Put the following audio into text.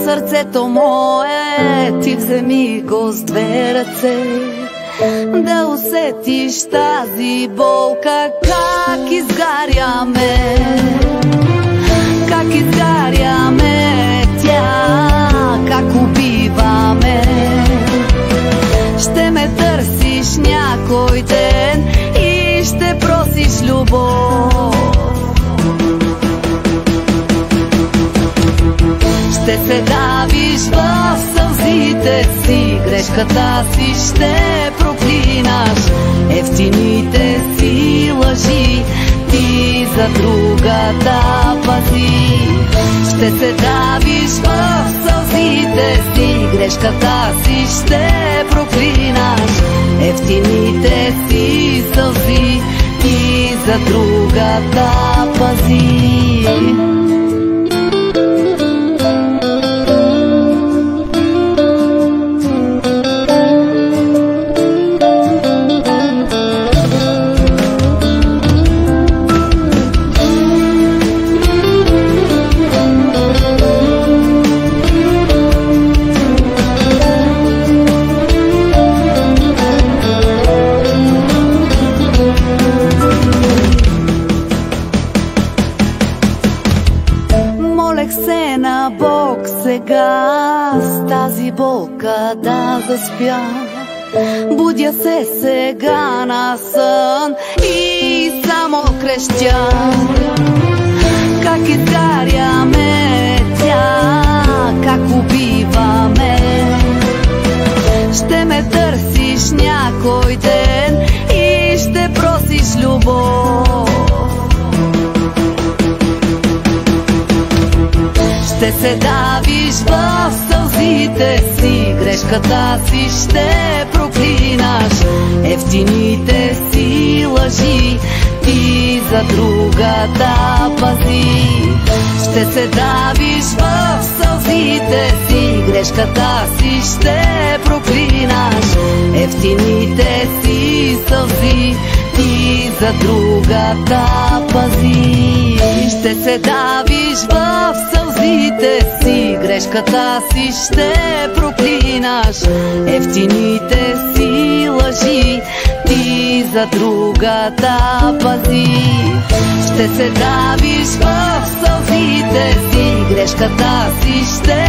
Сърцето мое ти вземи го с две ръце, да усетиш тази болка, как изгаряме, как изгаряме тя, как убиваме. Ще ме търсиш някой ден и ще просиш любов. Ще се давиш в сълзите си, грешката си ще проклинаш, евтините си лъжи ти за другата пази. Ще се давиш в сълзите си, грешката си ще проклинаш, евтините си сълзи ти за другата пази. Се на Бог сега с тази болка да заспя. Будя се сега на сън и само крещя, как изгаряме тя, как убиваме. Ще ме търсиш някой ден и ще просиш любов. Ще се давиш в сълзите си, грешката си ще проклинаш, евтините си лъжи ти за другата пази. Ще се давиш в сълзите си, грешката си ще проклинаш, евтините си сълзи ти за другата пази. Ще се давиш в сълзите си, грешката си ще проклинаш, евтините си лъжи ти за другата пази. Ще се давиш в сълзите си, грешката си ще